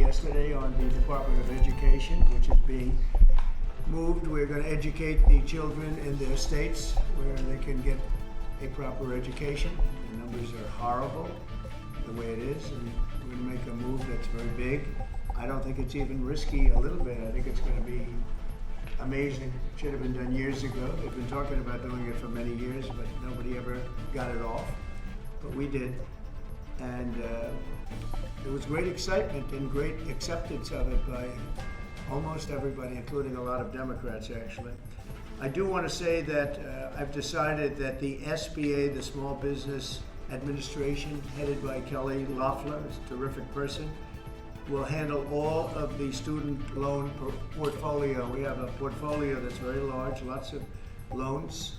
yesterday on the Department of Education, which is being moved. We're going to educate the children in their states where they can get a proper education. The numbers are horrible the way it is, and we're going to make a move that's very big. I don't think it's even risky a little bit. I think it's going to be amazing. It should have been done years ago. They've been talking about doing it for many years, but nobody ever got it off. But we did. And there was great excitement and great acceptance of it by almost everybody, including a lot of Democrats, actually. I do want to say that I've decided that the SBA, the Small Business Administration, headed by Kelly Loeffler, is a terrific person, will handle all of the student loan portfolio. We have a portfolio that's very large, lots of loans,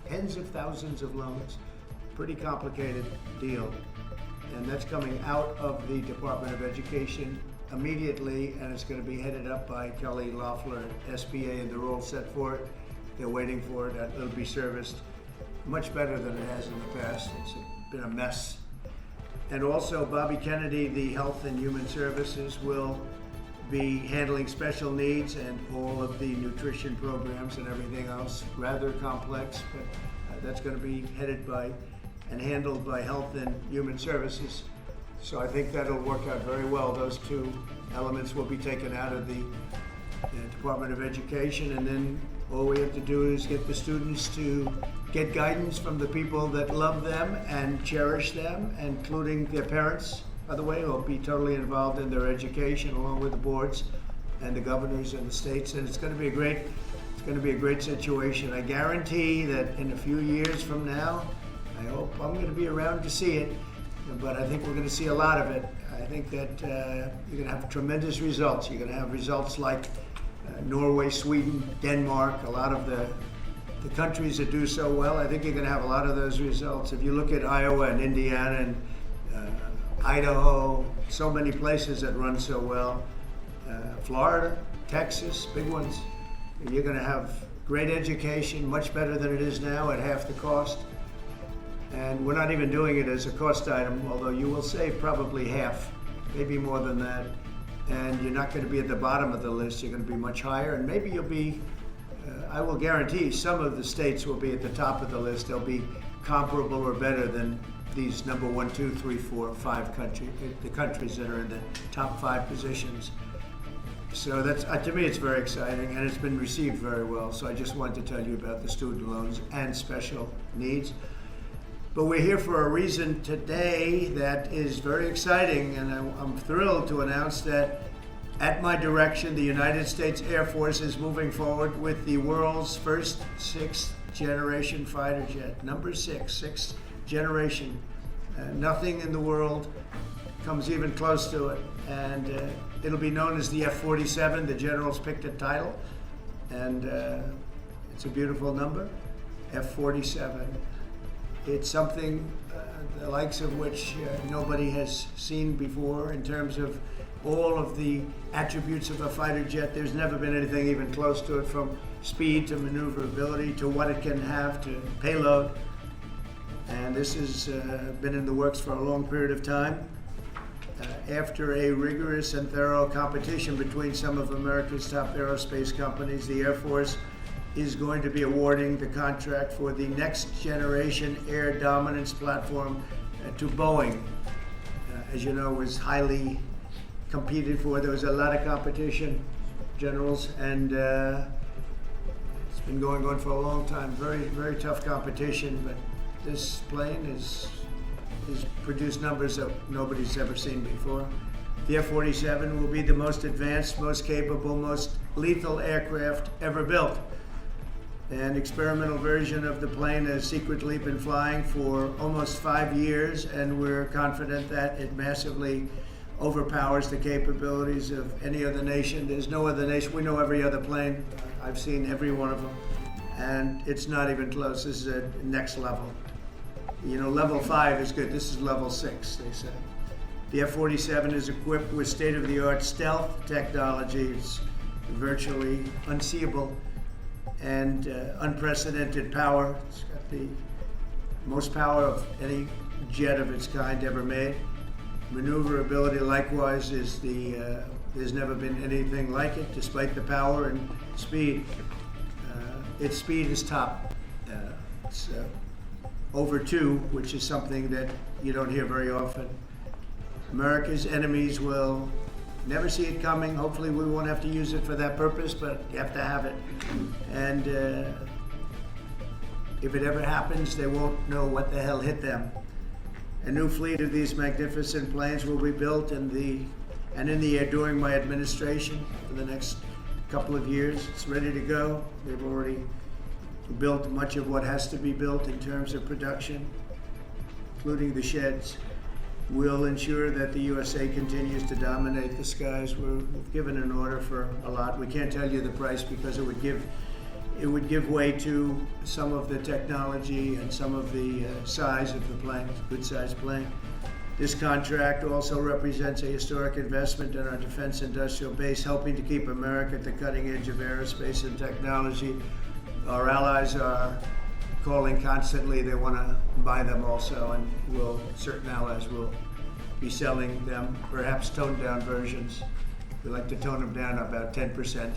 tens of thousands of loans, pretty complicated deal. And that's coming out of the Department of Education immediately, and it's going to be headed up by Kelly Loeffler at SBA, and they're all set for it. They're waiting for it. It'll be serviced much better than it has in the past. It's been a mess. And also, Bobby Kennedy, the Health and Human Services, will be handling special needs and all of the nutrition programs and everything else. Rather complex, but that's going to be headed by and handled by Health and Human Services. So I think that'll work out very well. Those two elements will be taken out of the Department of Education, and then all we have to do is get the students to get guidance from the people that love them and cherish them, including their parents, by the way, who will be totally involved in their education along with the boards and the governors and the states. And it's going to be a great situation. I guarantee that in a few years from now, I hope I'm going to be around to see it, but I think we're going to see a lot of it. I think that you're going to have tremendous results. You're going to have results like Norway, Sweden, Denmark, a lot of the countries that do so well. I think you're going to have a lot of those results. If you look at Iowa and Indiana and Idaho, so many places that run so well, Florida, Texas, big ones, you're going to have great education, much better than it is now at half the cost. And we're not even doing it as a cost item, although you will save probably half, maybe more than that. And you're not going to be at the bottom of the list. You're going to be much higher, and maybe you'll be, I will guarantee some of the states will be at the top of the list. They'll be comparable or better than these number 1, 2, 3, 4, 5 countries, the countries that are in the top 5 positions. So that's, to me, it's very exciting, and it's been received very well. So I just wanted to tell you about the student loans and special needs. But we're here for a reason today that is very exciting, and I'm thrilled to announce that at my direction, the United States Air Force is moving forward with the world's first 6th generation fighter jet. Number 6, 6th generation. Nothing in the world comes even close to it. And it'll be known as the F-47. The generals picked a title, and it's a beautiful number, F-47. It's something the likes of which nobody has seen before in terms of all of the attributes of a fighter jet. There's never been anything even close to it, from speed to maneuverability to what it can have to payload. And this has been in the works for a long period of time. After a rigorous and thorough competition between some of America's top aerospace companies, the Air Force is going to be awarding the contract for the next generation air dominance platform to Boeing. As you know, was highly competed for. There was a lot of competition, generals, and it's been going on for a long time. Very, very tough competition, but this plane has produced numbers that nobody's ever seen before. The F-47 will be the most advanced, most capable, most lethal aircraft ever built. An experimental version of the plane has secretly been flying for almost 5 years, and we're confident that it massively overpowers the capabilities of any other nation. There's no other nation. We know every other plane. I've seen every one of them, and it's not even close. This is a next level. You know, level 5 is good. This is level 6, they say. The F-47 is equipped with state-of-the-art stealth technology. It's virtually unseeable and unprecedented power. It's got the most power of any jet of its kind ever made. maneuverability likewise is there's never been anything like it, despite the power and speed. Its speed is top. It's over 2, which is something that you don't hear very often. America's enemies will never see it coming. Hopefully we won't have to use it for that purpose, but you have to have it. And if it ever happens, they won't know what the hell hit them. A new fleet of these magnificent planes will be built in the air during my administration for the next couple of years. It's ready to go. They've already built much of what has to be built in terms of production, including the sheds. We'll ensure that the USA continues to dominate the skies. We've given an order for a lot. We can't tell you the price because it would give way to some of the technology and some of the size of the plane, good sized plane. This contract also represents a historic investment in our defense industrial base, helping to keep America at the cutting edge of aerospace and technology. Our allies are calling constantly. They want to buy them also, and certain allies will be selling them, perhaps toned down versions. We like to tone them down about 10%,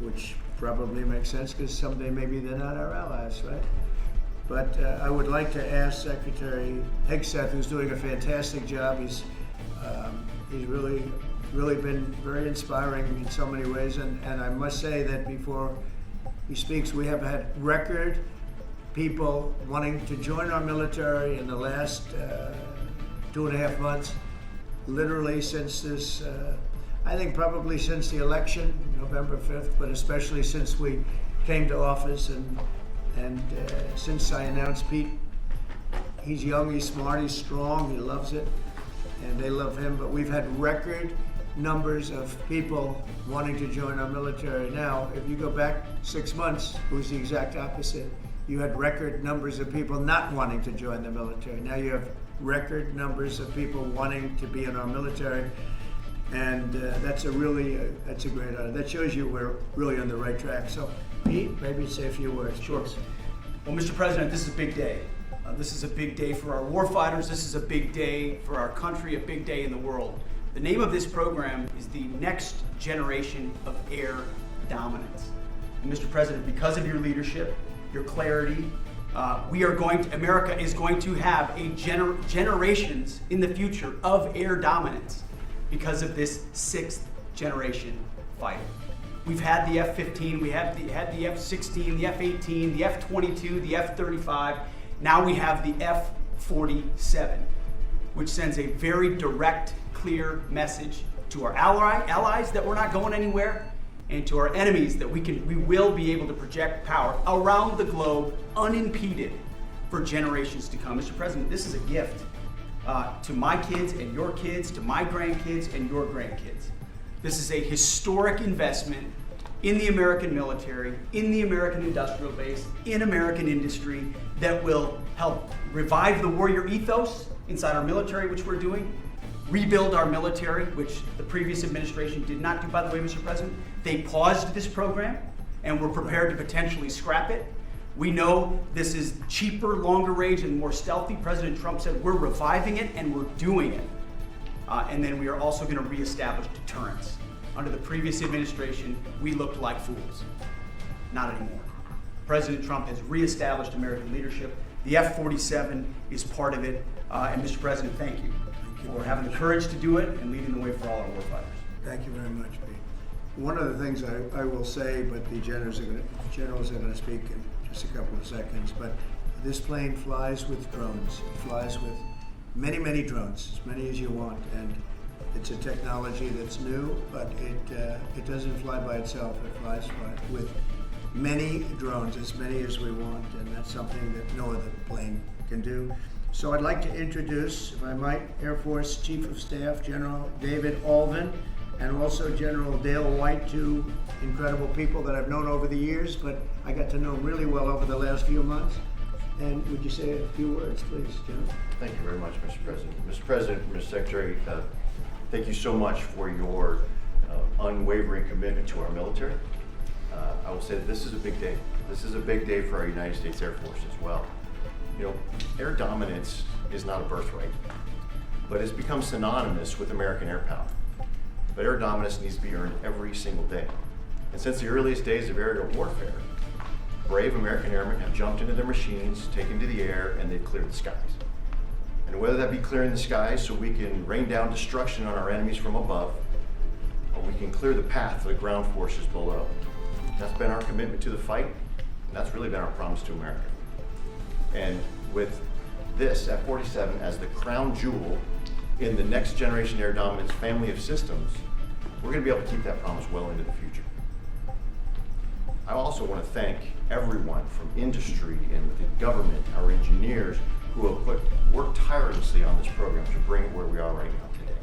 which probably makes sense because someday maybe they're not our allies, right? But I would like to ask Secretary Hegseth, who's doing a fantastic job. He's really been very inspiring in so many ways, and I must say that before he speaks, we have had record people wanting to join our military in the last 2.5 months, literally since this, I think probably since the election, November 5th, but especially since we came to office and since I announced Pete. He's young, he's smart, he's strong, he loves it, and they love him, but we've had record numbers of people wanting to join our military. Now, if you go back 6 months, it was the exact opposite. You had record numbers of people not wanting to join the military. Now you have record numbers of people wanting to be in our military, and that's a great honor. That shows you we're really on the right track. So, Pete, maybe say a few words. Sure. Well, Mr. President, this is a big day. This is a big day for our warfighters. This is a big day for our country, a big day in the world. The name of this program is the Next Generation of Air Dominance. And Mr. President, because of your leadership, your clarity, America is going to have generations in the future of air dominance because of this 6th generation fighter. We've had the F-15, we had the F-16, the F-18, the F-22, the F-35. Now we have the F-47, which sends a very direct, clear message to our allies that we're not going anywhere, and to our enemies that we will be able to project power around the globe unimpeded for generations to come. Mr. President, this is a gift to my kids and your kids, to my grandkids and your grandkids. This is a historic investment in the American military, in the American industrial base, in American industry that will help revive the warrior ethos inside our military, which we're doing, rebuild our military, which the previous administration did not do, by the way, Mr. President. They paused this program and were prepared to potentially scrap it. We know this is cheaper, longer range, and more stealthy. President Trump said we're reviving it and we're doing it. And then we are also going to reestablish deterrence. Under the previous administration, we looked like fools. Not anymore. President Trump has reestablished American leadership. The F-47 is part of it. And Mr. President, thank you for having the courage to do it and leading the way for all our warfighters. Thank you very much, Pete. One of the things I will say, but the generals are going to speak in just a couple of seconds, but this plane flies with drones. It flies with many, many drones, as many as you want, and it's a technology that's new, but it doesn't fly by itself. It flies with many drones, as many as we want, and that's something that no other plane can do. So I'd like to introduce, if I might, Air Force Chief of Staff General David Alvin, and also General Dale White, two incredible people that I've known over the years, but I got to know really well over the last few months. And would you say a few words, please, General? Thank you very much, Mr. President. Mr. President, Mr. Secretary, thank you so much for your unwavering commitment to our military. I will say that this is a big day. This is a big day for our United States Air Force as well. You know, air dominance is not a birthright. but it's become synonymous with American air power. But air dominance needs to be earned every single day. And since the earliest days of aerial warfare, brave American airmen have jumped into their machines, taken to the air, and they've cleared the skies. And whether that be clearing the skies so we can rain down destruction on our enemies from above, or we can clear the path for the ground forces below, that's been our commitment to the fight, and that's really been our promise to America. And with this F-47 as the crown jewel in the next generation air dominance family of systems, we're going to be able to keep that promise well into the future. I also want to thank everyone from industry and the government, our engineers, who have worked tirelessly on this program to bring it where we are right now today.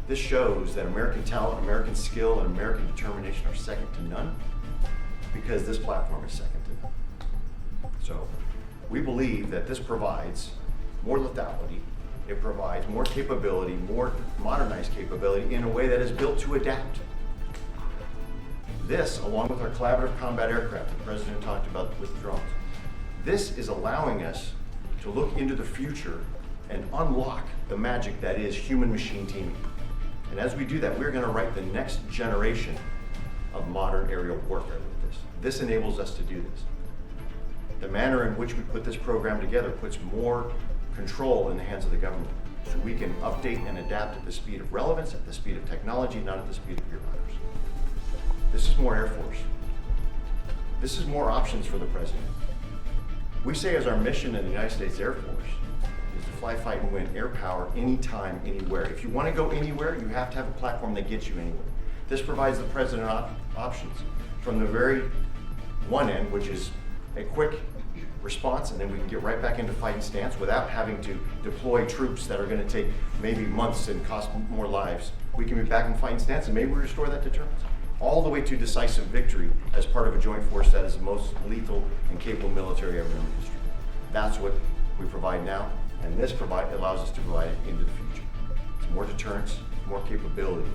This shows that American talent, American skill, and American determination are second to none, because this platform is second to none. So we believe that this provides more lethality, it provides more capability, more modernized capability in a way that is built to adapt. This, along with our collaborative combat aircraft the President talked about with drones, this is allowing us to look into the future and unlock the magic that is human-machine teaming. And as we do that, we're going to write the next generation of modern aerial warfare with this. This enables us to do this. The manner in which we put this program together puts more control in the hands of the government, so we can update and adapt at the speed of relevance, at the speed of technology, not at the speed of bureaucracy. This is more Air Force. This is more options for the President. We say as our mission in the United States Air Force is to fly, fight, and win air power anytime, anywhere. If you want to go anywhere, you have to have a platform that gets you anywhere. This provides the President options from the very one end, which is a quick response, and then we can get right back into fighting stance without having to deploy troops that are going to take maybe months and cost more lives. We can be back in fighting stance, and maybe we restore that deterrence. All the way to decisive victory as part of a joint force that is the most lethal and capable military ever in history. That's what we provide now, and this allows us to provide it into the future. It's more deterrence, more capability.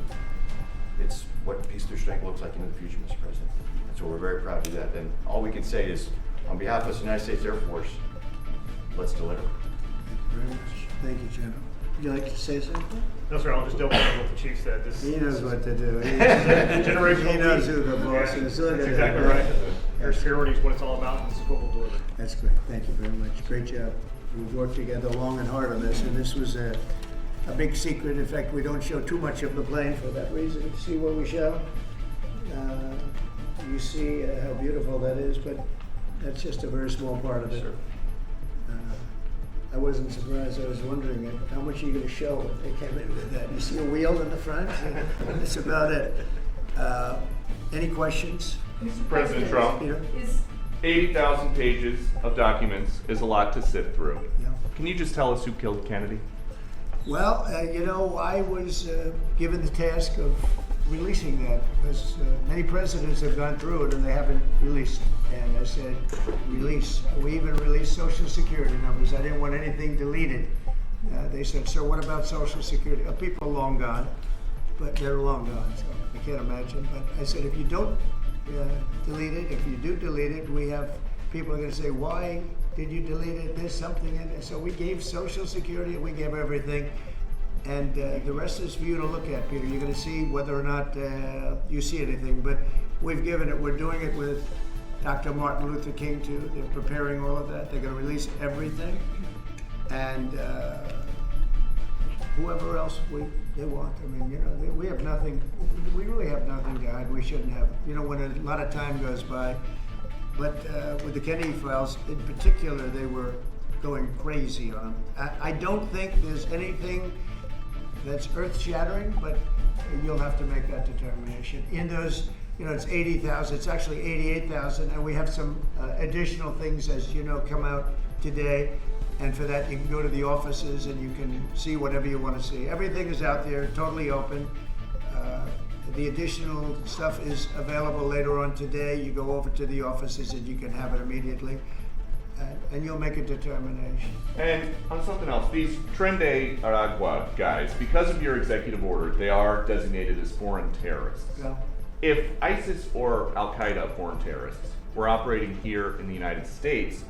It's what peace through strength looks like into the future, Mr. President. And so we're very proud to do that. And all we can say is, on behalf of the United States Air Force, let's deliver. Thank you very much. Thank you, General. Would you like to say something? No, sir, I'll just double check what the chief said. He knows what to do. Generational He knows lead. who the boss is. That's exactly right. Air security is what it's all about, and this is what we'll deliver. That's great. Thank you very much. Great job. We've worked together long and hard on this, and this was a big secret. In fact, we don't show too much of the plane for that reason. See what we show? You see how beautiful that is, but that's just a very small part of it. Sure. I wasn't surprised. I was wondering how much are you going to show when they came in with that. You see a wheel in the front? That's about it. Any questions? Mr. President Trump, Peter? is 80,000 pages of documents is a lot to sift through. Yeah. Can you just tell us who killed Kennedy? Well, I was given the task of releasing that because many presidents have gone through it and they haven't released it. And I said, release. We even released Social Security numbers. I didn't want anything deleted. They said, sir, what about Social Security? People are long gone, but they're long gone, so I can't imagine. But I said, if you don't delete it, if you do delete it, we have people are going to say, why did you delete it? There's something in it. So we gave Social Security, we gave everything. And the rest is for you to look at, Peter. You're going to see whether or not you see anything. But we've given it. We're doing it with Dr. Martin Luther King, too. They're preparing all of that. They're going to release everything. And whoever else they want. I mean, we have nothing. We really have nothing to hide. We shouldn't have. When a lot of time goes by. But with the Kennedy files, in particular, they were going crazy on them. I don't think there's anything that's earth-shattering, but you'll have to make that determination. In those, it's 80,000, it's actually 88,000, and we have some additional things, as you know, come out today. And for that, you can go to the offices and you can see whatever you want to see. Everything is out there, totally open. The additional stuff is available later on today. You go over to the offices and you can have it immediately. And you'll make a determination. And on something else, these Tren de Aragua guys, because of your executive order, they are designated as foreign terrorists. Yeah. If ISIS or Al-Qaeda foreign terrorists were operating here in the United States,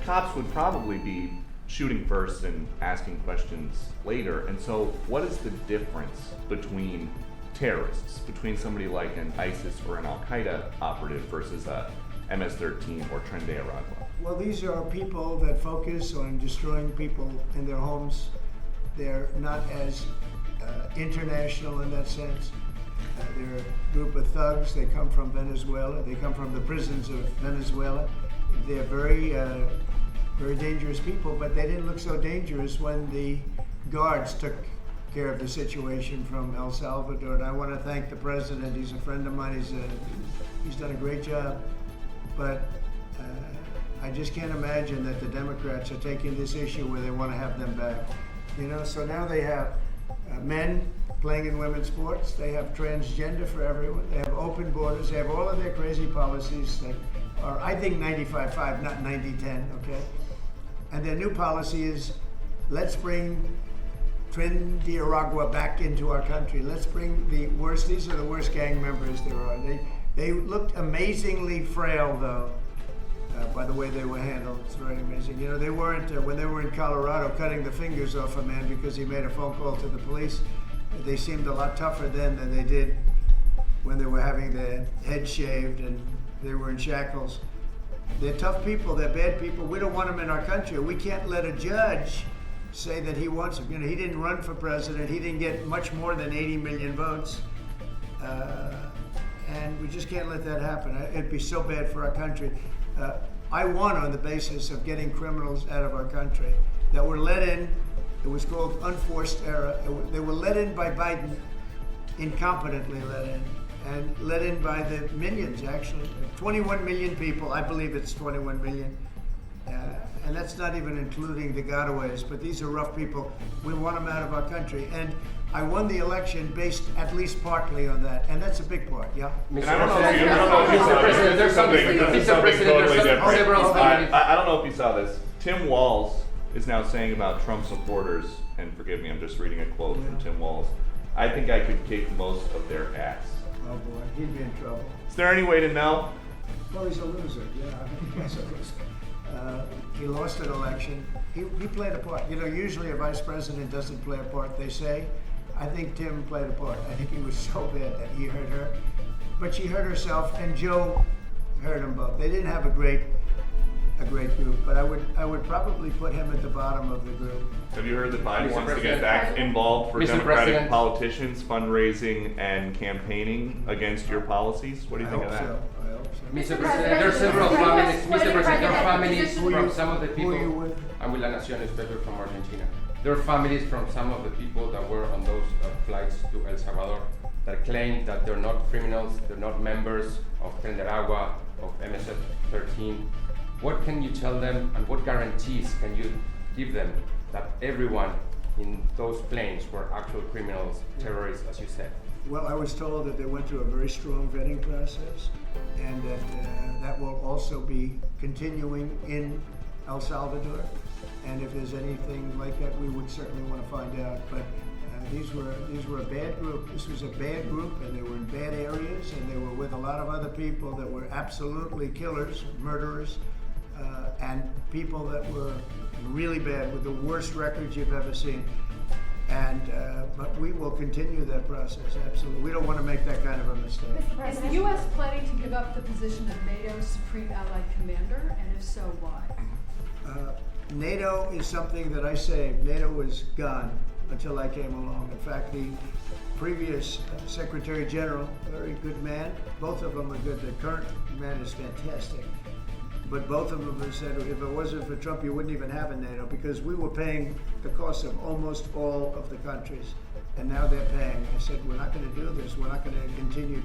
cops would probably be shooting first and asking questions later. And so what is the difference between terrorists, between somebody like an ISIS or an Al-Qaeda operative versus a MS-13 or Tren de Aragua? Well, these are people that focus on destroying people in their homes. They're not as international in that sense. They're a group of thugs. They come from Venezuela. They come from the prisons of Venezuela. They're very, very dangerous people, but they didn't look so dangerous when the guards took care of the situation from El Salvador. And I want to thank the president. He's a friend of mine. He's done a great job. But I just can't imagine that the Democrats are taking this issue where they want to have them back. You know, so now they have men playing in women's sports. They have transgender for everyone. They have open borders. They have all of their crazy policies that are, I think, 95-5, not 90-10, okay? And their new policy is, let's bring Tren de Aragua back into our country. Let's bring the worst, these are the worst gang members there are. They looked amazingly frail, though, by the way they were handled. It's very amazing. You know, they weren't, when they were in Colorado cutting the fingers off a man because he made a phone call to the police, they seemed a lot tougher then than they did when they were having their head shaved and they were in shackles. They're tough people, they're bad people. We don't want them in our country. We can't let a judge say that he wants him. You know, he didn't run for president. He didn't get much more than 80 million votes. And we just can't let that happen. It'd be so bad for our country. I won on the basis of getting criminals out of our country that were let in. It was called unforced error. They were let in by Biden, incompetently let in, and let in by the millions, actually. 21 million people, I believe it's 21 million. And that's not even including the gotaways, but these are rough people. We want them out of our country. And I won the election based at least partly on that, and that's a big part, yeah? And I don't know if you saw this. This is something totally different. I don't know if you saw this. Tim Walz is now saying about Trump supporters, and forgive me, I'm just reading a quote from Tim Walz, I think I could kick most of their ass. Oh boy, he'd be in trouble. Is there any way to know? Well, he's a loser, yeah, I mean, he's a loser. He lost an election. He played a part. You know, usually a vice president doesn't play a part, they say. I think Tim played a part. I think he was so bad that he hurt her. But she hurt herself, and Joe hurt them both. They didn't have a great group, but I would probably put him at the bottom of the group. Have you heard that Biden wants to get back involved for Democratic politicians, fundraising and campaigning against your policies? What do you think of that? I hope so. Mr. President, there are several families. Mr. President, there are families from some of the Who are you people. with? I'm with La Nación newspaper from Argentina. There are families from some of the people that were on those flights to El Salvador that claim that they're not criminals, they're not members of Tren de Aragua, of MS-13. What can you tell them, and what guarantees can you give them that everyone in those planes were actual criminals, terrorists, as you said? Well, I was told that they went through a very strong vetting process, and that that will also be continuing in El Salvador. And if there's anything like that, we would certainly want to find out. But these were a bad group. This was a bad group, and they were in bad areas, and they were with a lot of other people that were absolutely killers, murderers, and people that were really bad with the worst records you've ever seen. And but we will continue that process, absolutely. We don't want to make that kind of a mistake. Is the U.S. planning to give up the position of NATO's Supreme Allied Commander, and if so, why? NATO is something that I saved. NATO was gone until I came along. In fact, the previous Secretary General, very good man, both of them are good. The current man is fantastic. But both of them have said, if it wasn't for Trump, you wouldn't even have a NATO, because we were paying the cost of almost all of the countries. And now they're paying. I said, we're not going to do this. We're not going to continue.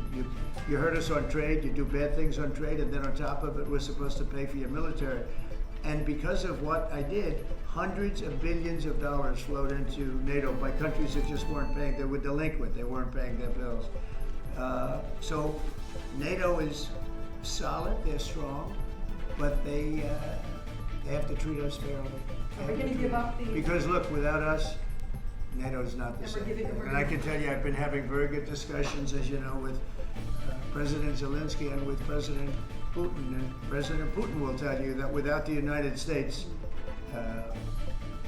You hurt us on trade. You do bad things on trade. And then on top of it, we're supposed to pay for your military. And because of what I did, hundreds of billions of dollars flowed into NATO by countries that just weren't paying. They were delinquent. They weren't paying their bills. So NATO is solid. They're strong. But they have to treat us fairly. Are we going to give up the... Because look, without us, NATO is not the same. And I can tell you, I've been having very good discussions, as you know, with President Zelensky and with President Putin. And President Putin will tell you that without the United States,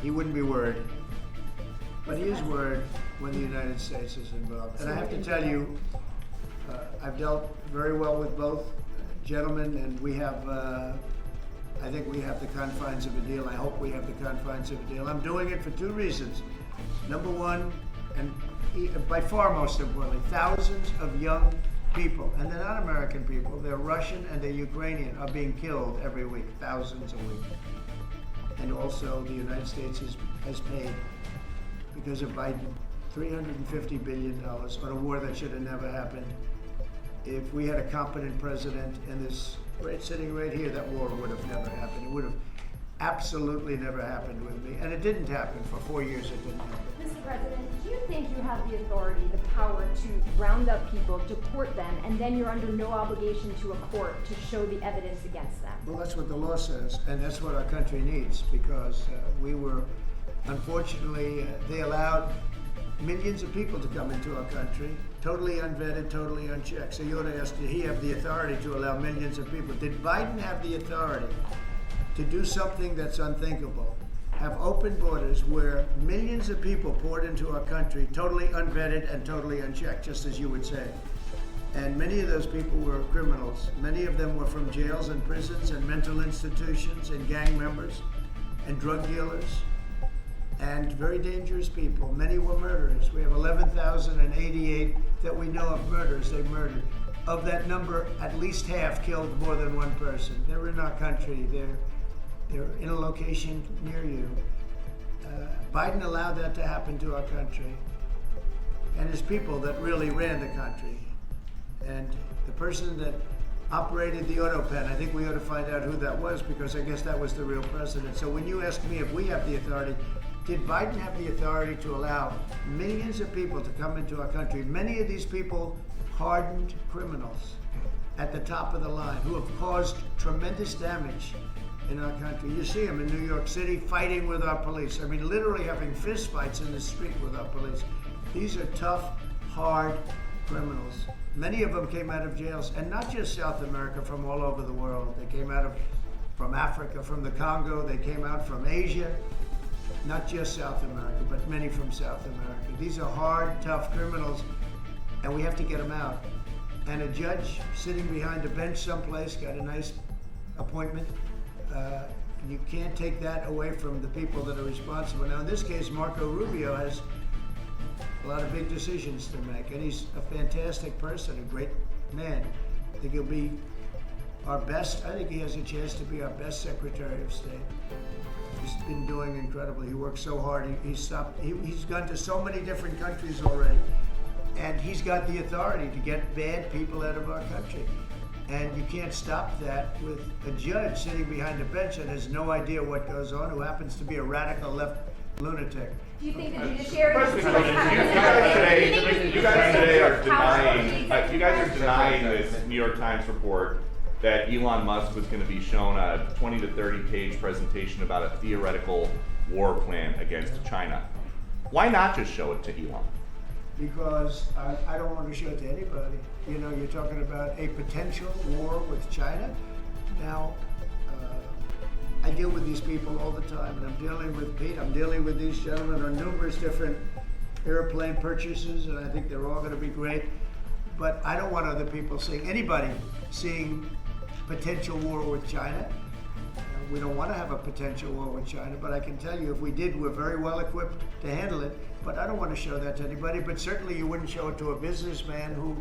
he wouldn't be worried. But he is worried when the United States is involved. And I have to tell you, I've dealt very well with both gentlemen, and we have, I think we have the confines of a deal. I hope we have the confines of a deal. I'm doing it for two reasons. Number one, and by far most importantly, thousands of young people, and they're not American people, they're Russian and they're Ukrainian, are being killed every week, thousands a week. And also the United States has paid, because of Biden, $350 billion on a war that should have never happened. If we had a competent president in this, sitting right here, that war would have never happened. It would have absolutely never happened with me. And it didn't happen. For 4 years it didn't happen. Mr. President, do you think you have the authority, the power to round up people, deport them, and then you're under no obligation to a court to show the evidence against them? Well, that's what the law says, and that's what our country needs, because we were, unfortunately, they allowed millions of people to come into our country, totally unvetted, totally unchecked. So you ought to ask, did he have the authority to allow millions of people? Did Biden have the authority to do something that's unthinkable? Have open borders where millions of people poured into our country, totally unvetted and totally unchecked, just as you would say. And many of those people were criminals. Many of them were from jails and prisons and mental institutions and gang members and drug dealers and very dangerous people. Many were murderers. We have 11,088 that we know of murders they murdered. Of that number, at least half killed more than one person. They're in our country. They're in a location near you. Biden allowed that to happen to our country. And his people that really ran the country. And the person that operated the auto pen, I think we ought to find out who that was, because I guess that was the real president. So when you ask me if we have the authority, did Biden have the authority to allow millions of people to come into our country? Many of these people, hardened criminals at the top of the line who have caused tremendous damage in our country. You see them in New York City fighting with our police. I mean, literally having fist fights in the street with our police. These are tough, hard criminals. Many of them came out of jails, and not just South America, from all over the world. They came out from Africa, from the Congo. They came out from Asia. Not just South America, but many from South America. These are hard, tough criminals, and we have to get them out. And a judge sitting behind a bench someplace got a nice appointment. You can't take that away from the people that are responsible. Now, in this case, Marco Rubio has a lot of big decisions to make, and he's a fantastic person, a great man. I think he'll be our best. I think he has a chance to be our best Secretary of State. He's been doing incredibly. He works so hard. He's gone to so many different countries already, and he's got the authority to get bad people out of our country. And you can't stop that with a judge sitting behind a bench that has no idea what goes on, who happens to be a radical left lunatic. Do you think the judiciary is You guys today are denying this New York Times report that Elon Musk was going to be shown a 20 to 30 page presentation about a theoretical war plan against China. Why not just show it to Elon? Because I don't want to show it to anybody. You know, you're talking about a potential war with China. Now, I deal with these people all the time, and I'm dealing with Pete, I'm dealing with these gentlemen on numerous different airplane purchases, and I think they're all going to be great. But I don't want other people anybody seeing potential war with China. We don't want to have a potential war with China, but I can tell you if we did, we're very well equipped to handle it. But I don't want to show that to anybody, but certainly you wouldn't show it to a businessman who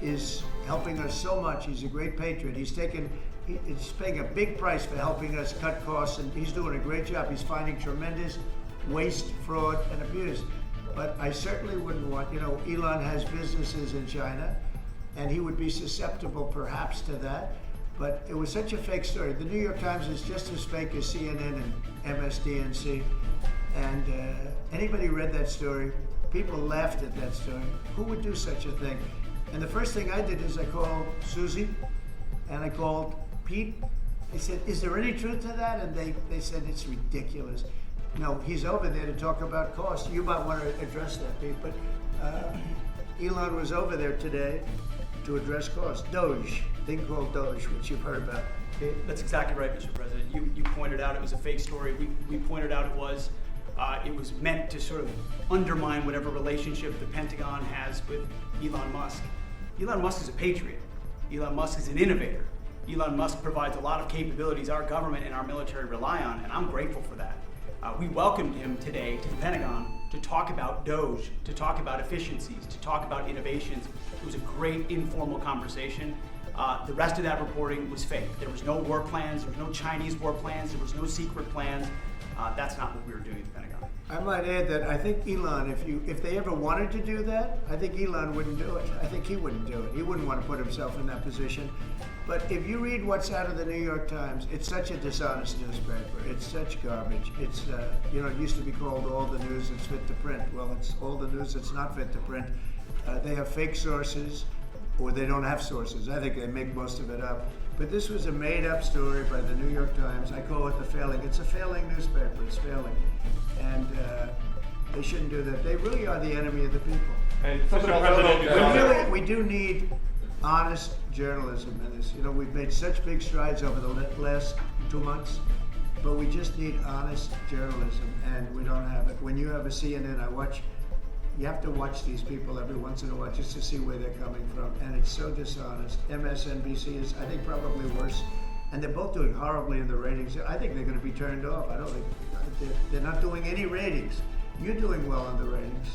is helping us so much. He's a great patriot. He's paying a big price for helping us cut costs, and he's doing a great job. He's finding tremendous waste, fraud, and abuse. But I certainly wouldn't want, Elon has businesses in China, and he would be susceptible perhaps to that. But it was such a fake story. The New York Times is just as fake as CNN and MSDNC. And anybody read that story, people laughed at that story. Who would do such a thing? And the first thing I did is I called Susie and I called Pete. I said, is there any truth to that? And they said, it's ridiculous. No, he's over there to talk about cost. You might want to address that, Pete. But Elon was over there today to address cost. Doge, thing called Doge, which you've heard about. That's exactly right, Mr. President. You pointed out it was a fake story. We pointed out it was. It was meant to sort of undermine whatever relationship the Pentagon has with Elon Musk. Elon Musk is a patriot. Elon Musk is an innovator. Elon Musk provides a lot of capabilities our government and our military rely on, and I'm grateful for that. We welcomed him today to the Pentagon to talk about DOGE, to talk about efficiencies, to talk about innovations. It was a great informal conversation. The rest of that reporting was fake. There was no war plans, there was no Chinese war plans, there was no secret plans. That's not what we were doing at the Pentagon. I might add that I think Elon, if they ever wanted to do that, I think Elon wouldn't do it. I think he wouldn't do it. He wouldn't want to put himself in that position. But if you read what's out of the New York Times, it's such a dishonest newspaper. It's such garbage. It's, it used to be called all the news that's fit to print. Well, it's all the news that's not fit to print. They have fake sources, or they don't have sources. I think they make most of it up. But this was a made-up story by the New York Times. I call it the failing. It's a failing newspaper. It's failing. And they shouldn't do that. They really are the enemy of the people. And We do need honest journalism in this. We've made such big strides over the last 2 months, but we just need honest journalism, and we don't have it. When you have a CNN, you have to watch these people every once in a while just to see where they're coming from, and it's so dishonest. MSNBC is, I think, probably worse, and they're both doing horribly in the ratings. I think they're going to be turned off. I don't think they're not doing any ratings. You're doing well in the ratings.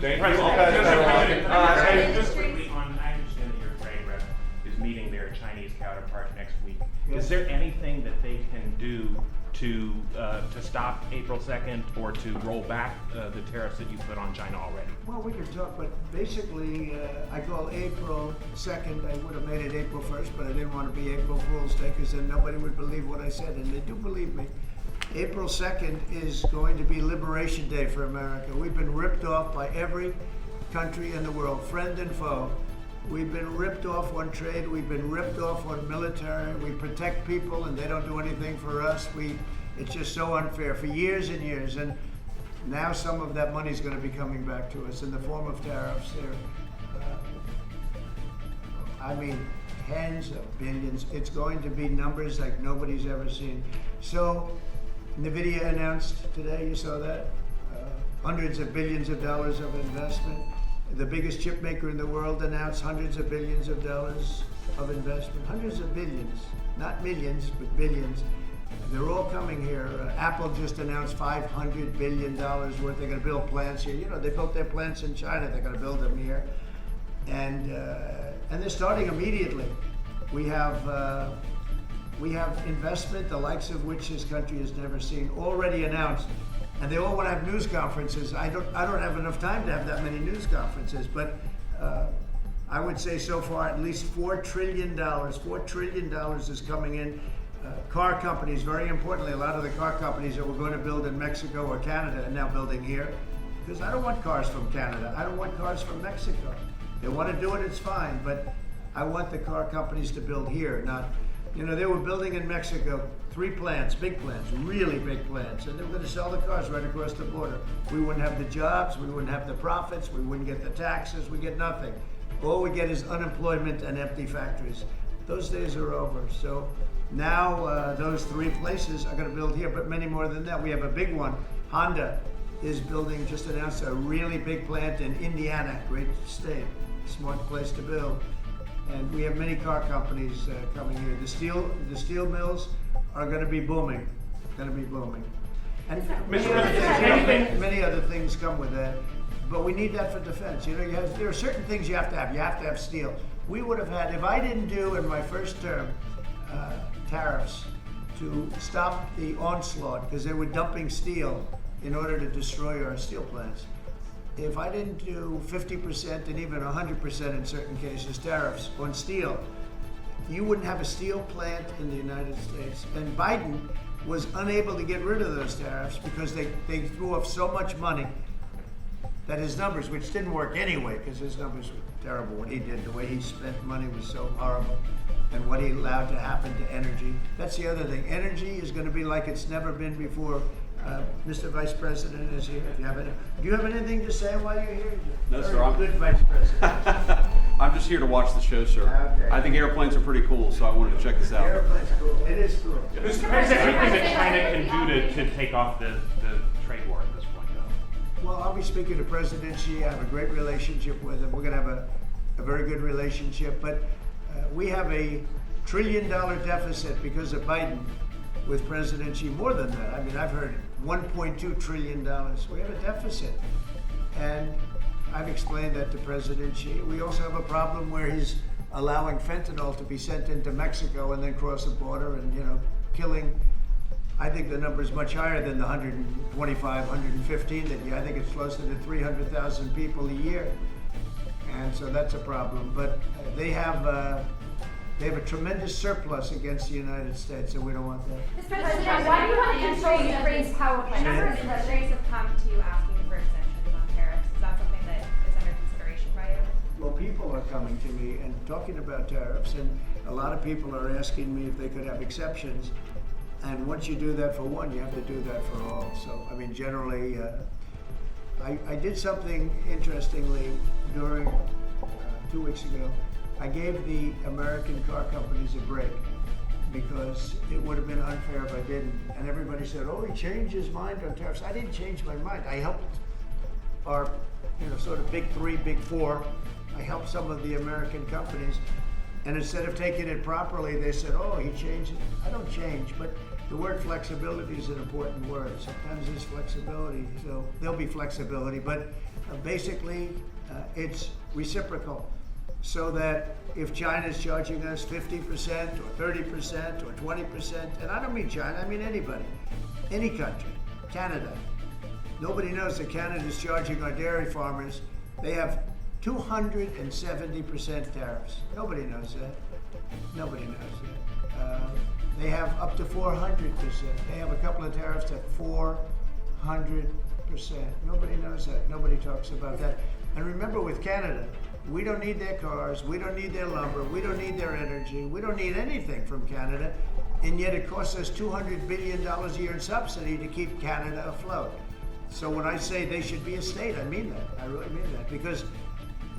Thank you. Just quickly on, I understand that your trade rep is meeting their Chinese counterpart next week. Yes. Is there anything that they can do to stop April 2nd or to roll back the tariffs that you put on China already? Well, we can talk, but basically, I call April 2nd. I would have made it April 1st, but I didn't want to be April Fool's Day because then nobody would believe what I said, and they do believe me. April 2nd is going to be Liberation Day for America. We've been ripped off by every country in the world, friend and foe. We've been ripped off on trade. We've been ripped off on military. We protect people and they don't do anything for us. It's just so unfair for years and years. And now some of that money is going to be coming back to us in the form of tariffs. Tens of billions. It's going to be numbers like nobody's ever seen. So NVIDIA announced today, you saw that, hundreds of billions of dollars of investment. The biggest chip maker in the world announced hundreds of billions of dollars of investment. Hundreds of billions, not millions, but billions. They're all coming here. Apple just announced $500 billion worth. They're going to build plants here. They built their plants in China. They're going to build them here. And they're starting immediately. We have investment, the likes of which this country has never seen, already announced. And they all want to have news conferences. I don't have enough time to have that many news conferences, but I would say so far at least $4 trillion. $4 trillion is coming in. Car companies, very importantly, a lot of the car companies that were going to build in Mexico or Canada are now building here. Because I don't want cars from Canada. I don't want cars from Mexico. They want to do it, it's fine, but I want the car companies to build here, not, they were building in Mexico 3 plants, big plants, really big plants, and they were going to sell the cars right across the border. We wouldn't have the jobs, we wouldn't have the profits, we wouldn't get the taxes, we get nothing. All we get is unemployment and empty factories. Those days are over. So now those 3 places are going to build here, but many more than that. We have a big one. Honda is building, just announced a really big plant in Indiana, great state, smart place to build. And we have many car companies coming here. The steel mills are going to be booming, And many other things come with that, but we need that for defense. There are certain things you have to have. You have to have steel. We would have had, if I didn't do in my first term tariffs to stop the onslaught, because they were dumping steel in order to destroy our steel plants. If I didn't do 50% and even 100% in certain cases tariffs on steel, you wouldn't have a steel plant in the United States. And Biden was unable to get rid of those tariffs because they threw off so much money that his numbers, which didn't work anyway, because his numbers were terrible, what he did, the way he spent money was so horrible, and what he allowed to happen to energy. That's the other thing. Energy is going to be like it's never been before. Mr. Vice President is here. Do you have anything to say while you're here? No, sir. I'm good Vice President. I'm just here to watch the show, sir. Okay. I think airplanes are pretty cool, so I wanted to check this out. Airplane's cool. It is cool. Is there anything that China can do to take off the trade war? Well, I'll be speaking to President Xi. I have a great relationship with him. We're going to have a very good relationship. But we have a $1 trillion deficit because of Biden with President Xi. More than that. I mean, I've heard $1.2 trillion. We have a deficit. And I've explained that to President Xi. We also have a problem where he's allowing fentanyl to be sent into Mexico and then cross the border and, killing. I think the number is much higher than the 125, 115 that I think it's closer to 300,000 people a year. And so that's a problem. But they have a tremendous surplus against the United States, and we don't want that. Mr. President, why do you want to control Ukraine's power A plant? number of countries have come to you asking for exemptions on tariffs. Is that something that is under consideration by you? Well, people are coming to me and talking about tariffs, and a lot of people are asking me if they could have exceptions. And once you do that for one, you have to do that for all. So, I mean, generally, I did something interestingly during 2 weeks ago. I gave the American car companies a break because it would have been unfair if I didn't. And everybody said, oh, he changed his mind on tariffs. I didn't change my mind. I helped our, sort of big three, big four. I helped some of the American companies. And instead of taking it properly, they said, oh, he changed it. I don't change, but the word flexibility is an important word. Sometimes there's flexibility, so there'll be flexibility, but basically it's reciprocal. So that if China's charging us 50% or 30% or 20%, and I don't mean China, I mean anybody, any country, Canada. Nobody knows that Canada's charging our dairy farmers. They have 270% tariffs. Nobody knows that. Nobody knows that. They have up to 400%. They have a couple of tariffs at 400%. Nobody knows that. Nobody talks about that. And remember, with Canada, we don't need their cars, we don't need their lumber, we don't need their energy, we don't need anything from Canada, and yet it costs us $200 billion a year in subsidy to keep Canada afloat. So when I say they should be a state, I mean that. I really mean that, because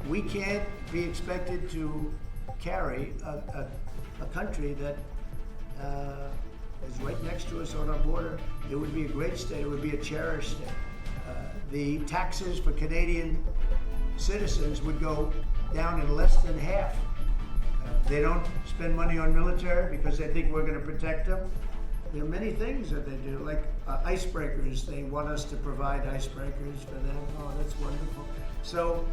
we can't be expected to carry a country that is right next to us on our border. It would be a great state, it would be a cherished state. The taxes for Canadian citizens would go down in less than half. They don't spend money on military because they think we're going to protect them. There are many things that they do, like icebreakers. They want us to provide icebreakers for them. Oh, that's wonderful. So,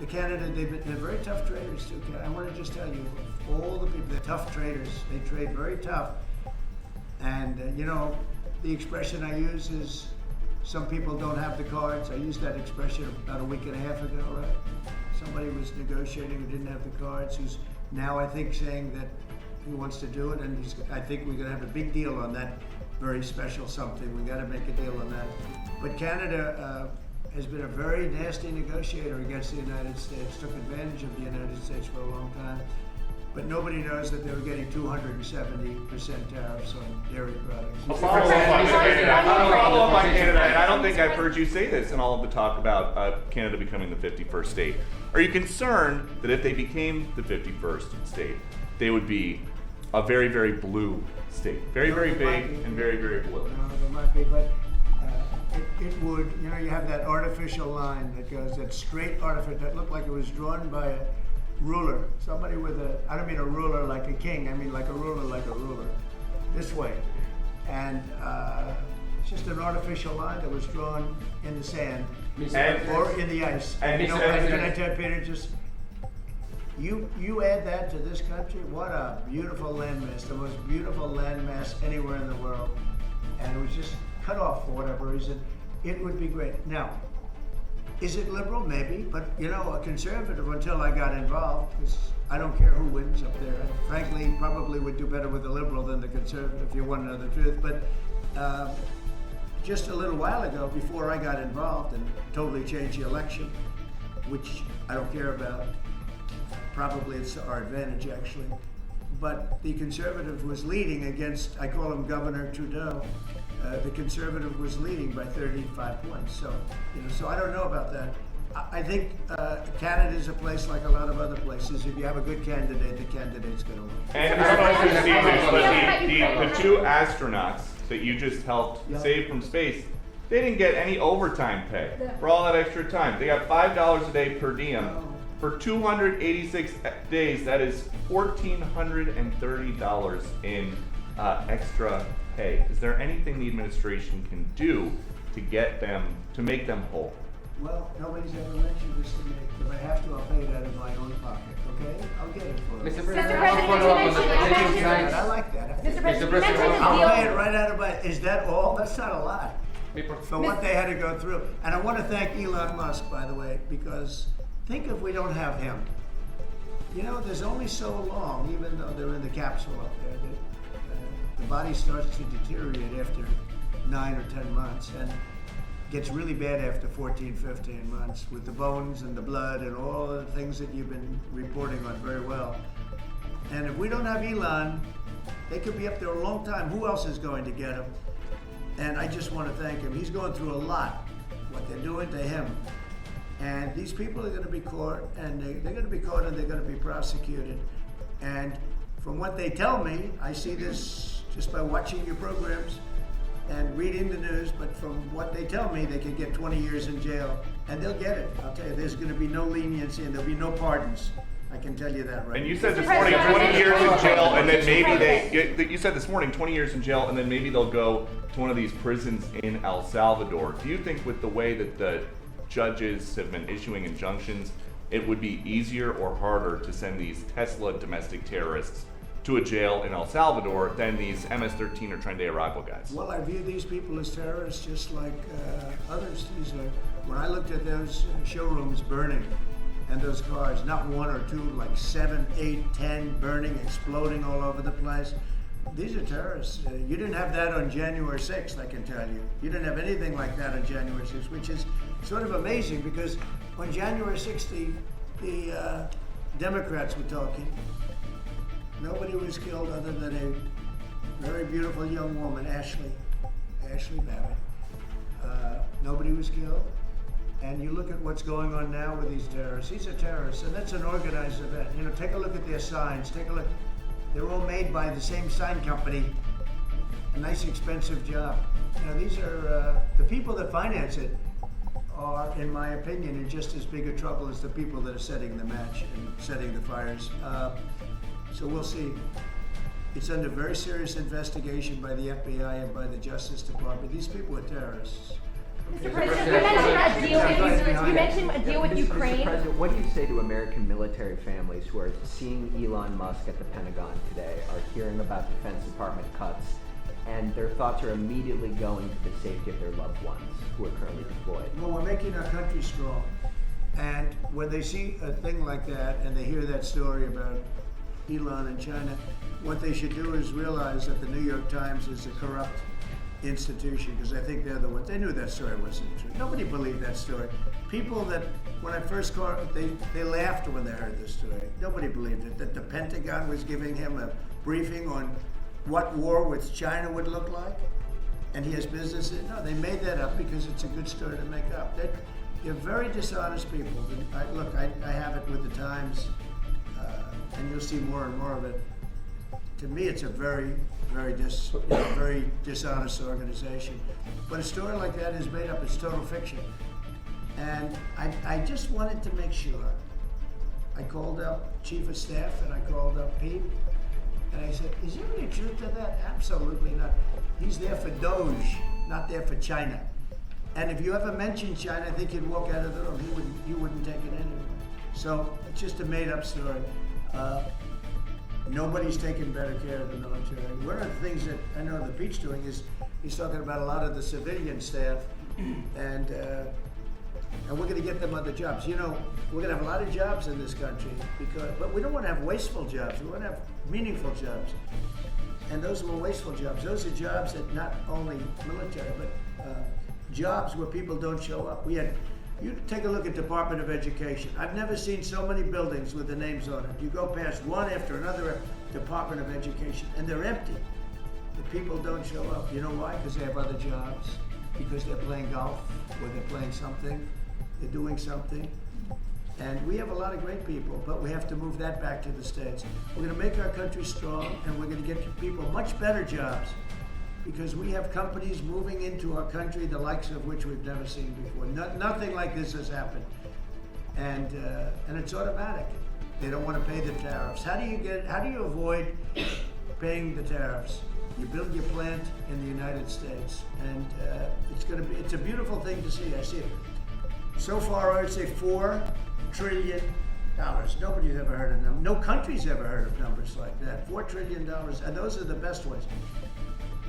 Canada, they're very tough traders too. I want to just tell you, all the people, they're tough traders. They trade very tough. And, the expression I use is, some people don't have the cards. I used that expression about a week and a half ago, right? Somebody was negotiating who didn't have the cards, who's now, I think, saying that he wants to do it, and I think we're going to have a big deal on that very special something. We got to make a deal on that. But Canada has been a very nasty negotiator against the United States, took advantage of the United States for a long time. But nobody knows that they were getting 270% tariffs on dairy products. Follow up on Canada, and I don't think I've heard you say this in all of the talk about Canada becoming the 51st state. Are you concerned that if they became the 51st state, they would be a very, very blue state? Very, very big and very, very blue. No, there might be, but it would, you have that artificial line that goes, that straight artificial, that looked like it was drawn by a ruler. Somebody with I don't mean a ruler like a king, I mean like a ruler, this way. And it's just an artificial line that was drawn in the sand or in the ice. And can I tell you, Peter, just, you add that to this country, what a beautiful landmass, the most beautiful landmass anywhere in the world. And it was just cut off for whatever reason. It would be great. Now, is it liberal? Maybe, but a conservative until I got involved, because I don't care who wins up there. I, frankly, probably would do better with a liberal than the conservative, if you want to know the truth. But just a little while ago, before I got involved and totally changed the election, which I don't care about, probably it's to our advantage actually, but the conservative was leading against, I call him Governor Trudeau. The conservative was leading by 35 points. So, so I don't know about that. I think Canada is a place like a lot of other places. If you have a good candidate, the candidate's going to win. And I don't know if you've seen this, but the two astronauts that you just helped save from space, They didn't get any overtime pay for all that extra time. They got $5 a day per diem. For 286 days, that is $1,430 in extra pay. Is there anything the administration can do to get them, to make them whole? Well, nobody's ever mentioned this to me. If I have to, I'll pay it out of my own pocket, okay? I'll get it for you. Mr. Mr. President, President, follow up on the you mentioned- political science. I like that. Mr. President, you President, mentioned the I'll deal. pay it right out of my, is that all? That's not a lot for what they had to go through. And I want to thank Elon Musk, by the way, because think if we don't have him. You know, there's only so long, even though they're in the capsule up there, that the body starts to deteriorate after 9 or 10 months and gets really bad after 14, 15 months with the bones and the blood and all the things that you've been reporting on very well. And if we don't have Elon, they could be up there a long time. Who else is going to get him? And I just want to thank him. He's going through a lot, what they're doing to him. And these people are going to be caught, and they're going to be caught, and they're going to be prosecuted. And from what they tell me, I see this just by watching your programs and reading the news, but from what they tell me, they could get 20 years in jail, and they'll get it. I'll tell you, there's going to be no leniency, and there'll be no pardons. I can tell you that right And you now. said this morning 20 years in jail, and then maybe you said this morning 20 years in jail, and then maybe they'll go to one of these prisons in El Salvador. Do you think with the way that the judges have been issuing injunctions, it would be easier or harder to send these Tesla domestic terrorists to a jail in El Salvador than these MS-13 or Tren de Aragua guys? Well, I view these people as terrorists just like others. When I looked at those showrooms burning and those cars, not one or two, like 7, 8, 10 burning, exploding all over the place. These are terrorists. You didn't have that on January 6th, I can tell you. You didn't have anything like that on January 6th, which is sort of amazing because on January 6th, the Democrats were talking. Nobody was killed other than a very beautiful young woman, Ashley Babbitt. Nobody was killed. And you look at what's going on now with these terrorists. These are terrorists, and that's an organized event. You know, take a look at their signs. Take a look. They're all made by the same sign company. A nice, expensive job. You know, these are the people that finance it are, in my opinion, in just as big a trouble as the people that are setting the match and setting the fires. So we'll see. It's under very serious investigation by the FBI and by the Justice Department. These people are terrorists. Mr. President, you mentioned a deal with Ukraine. Mr. President, what do you say to American military families who are seeing Elon Musk at the Pentagon today, are hearing about Defense Department cuts, and their thoughts are immediately going to the safety of their loved ones who are currently deployed? Well, we're making our country strong. And when they see a thing like that and they hear that story about Elon and China, what they should do is realize that the New York Times is a corrupt institution, because I think they're the ones. They knew that story wasn't true. Nobody believed that story. People that, when I first called, they laughed when they heard this story. Nobody believed it, that the Pentagon was giving him a briefing on what war with China would look like, and he has business in. No, they made that up because it's a good story to make up. They're very dishonest people. I have it with the Times, and you'll see more and more of it. To me, it's a very dishonest organization. But a story like that is made up. It's total fiction. And I just wanted to make sure. I called up Chief of Staff and I called up Pete. And I said, is there any truth to that? Absolutely not. He's there for Doge, not there for China. And if you ever mentioned China, I think he'd walk out of the room. He wouldn't take it anyway. So it's just a made up story. Nobody's taking better care of the military. One of the things that I know that Pete's doing is he's talking about a lot of the civilian staff, and we're going to get them other jobs. You know, we're going to have a lot of jobs in this country, but we don't want to have wasteful jobs. We want to have meaningful jobs. And those were wasteful jobs. Those are jobs that not only military, but jobs where people don't show up. You take a look at Department of Education. I've never seen so many buildings with the names on it. You go past one after another Department of Education, and they're empty. The people don't show up. You know why? Because they have other jobs. Because they're playing golf, or they're playing something. They're doing something. And we have a lot of great people, but we have to move that back to the States. We're going to make our country strong, and we're going to get people much better jobs. because we have companies moving into our country, the likes of which we've never seen before. Nothing like this has happened. And it's automatic. They don't want to pay the tariffs. How do you avoid paying the tariffs? You build your plant in the United States, and it's a beautiful thing to see. I see it. So far, I would say $4 trillion. Nobody's ever heard of them. No country's ever heard of numbers like that. $4 trillion, and those are the best ones.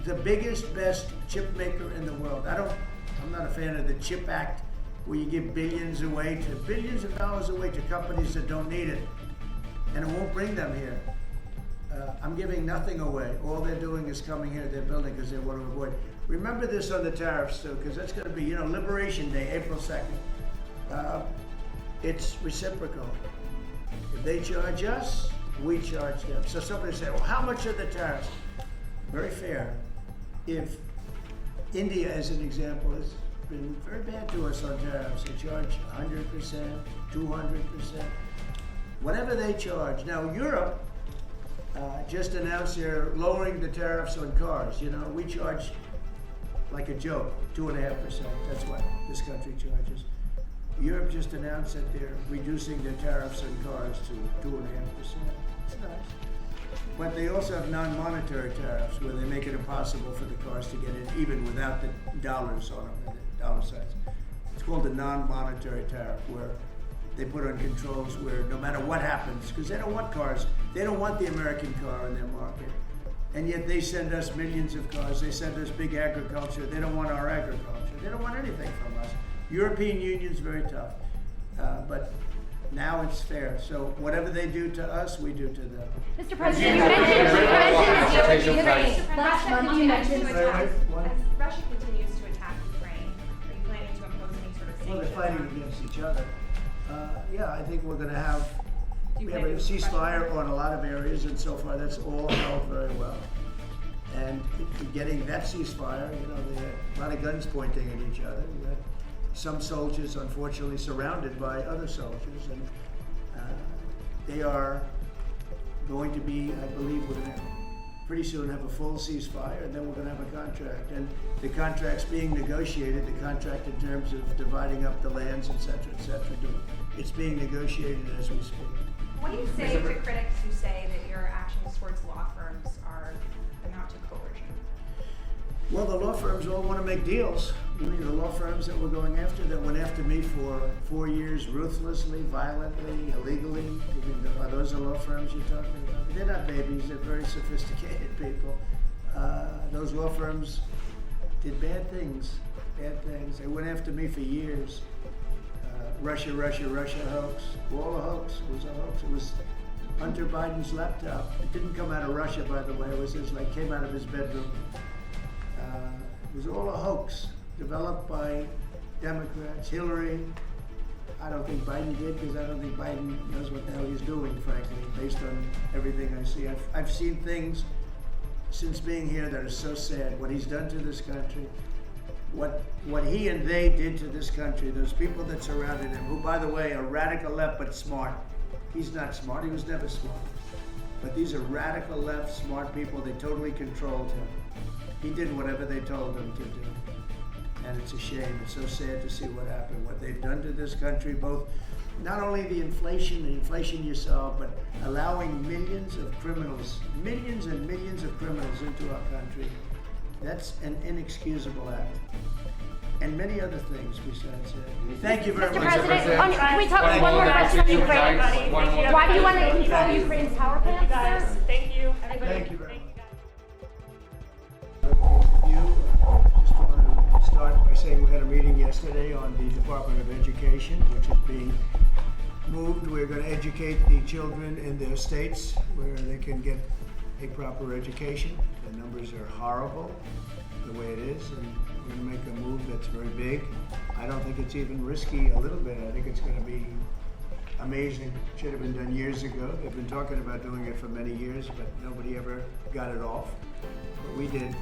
The biggest, best chip maker in the world. I'm not a fan of the CHIP Act, where you give billions of dollars away to companies that don't need it, and it won't bring them here. I'm giving nothing away. All they're doing is coming here, they're building because they want to avoid. Remember this on the tariffs too, because that's going to be, Liberation Day, April 2nd. It's reciprocal. If they charge us, we charge them. So somebody said, well, how much are the tariffs? Very fair. If India, as an example, has been very bad to us on tariffs, they charge 100%, 200%, whatever they charge. Now, Europe just announced they're lowering the tariffs on cars. We charge like a joke, 2.5%. That's what this country charges. Europe just announced that they're reducing their tariffs on cars to 2.5%. It's nice. But they also have non-monetary tariffs where they make it impossible for the cars to get in even without the dollars on them, the dollar signs. It's called a non-monetary tariff, where they put on controls where no matter what happens, because they don't want cars, they don't want the American car in their market. And yet they send us millions of cars, they send us big agriculture, they don't want our agriculture, they don't want anything from us. European Union's very tough, but now it's fair. So whatever they do to us, we do to them. Mr. President, you mentioned last month. You mentioned as Russia continues to attack Ukraine, are you planning to impose any sort of sanctions? Well, they're fighting against each other. Yeah, I think we're going to have a ceasefire on a lot of areas, and so far that's all held very well. And getting that ceasefire, they had a lot of guns pointing at each other. We had some soldiers, unfortunately, surrounded by other soldiers, and they are going to be, I believe, we're going to pretty soon have a full ceasefire, and then we're going to have a contract. And the contract's being negotiated, the contract in terms of dividing up the lands, et cetera, it's being negotiated as we speak. What do you say to critics who say that your actions towards law firms amount to coercion? Well, the law firms all want to make deals. You mean the law firms that we're going after, that went after me for 4 years, ruthlessly, violently, illegally? Are those the law firms you're talking about? They're not babies, they're very sophisticated people. Those law firms did bad things. They went after me for years. Russia hoax. All a hoax. It was a hoax. It was Hunter Biden's laptop. It didn't come out of Russia, by the way. It was came out of his bedroom. It was all a hoax, developed by Democrats. Hillary, I don't think Biden did, because I don't think Biden knows what the hell he's doing, frankly, based on everything I see. I've seen things since being here that are so sad. What he's done to this country, what he and they did to this country, those people that surrounded him, who, by the way, are radical left but smart. He's not smart, he was never smart. But these are radical left, smart people. They totally controlled him. He did whatever they told him to do. And it's a shame. It's so sad to see what happened, what they've done to this country, both not only the inflation you saw, but allowing millions and millions of criminals into our country. That's an inexcusable act. And many other things besides that. Thank you very much. Mr. President, can we talk one more question on Ukraine? Why do you want to control Ukraine's power plants, sir? Thank you. Thank you very much. Just want to start by saying we had a meeting yesterday on the Department of Education, which is being moved. We're going to educate the children in their states where they can get a proper education. The numbers are horrible the way it is, and we're going to make a move that's very big. I don't think it's even risky a little bit. I think it's going to be amazing. It should have been done years ago. They've been talking about doing it for many years, but nobody ever got it off. But we did.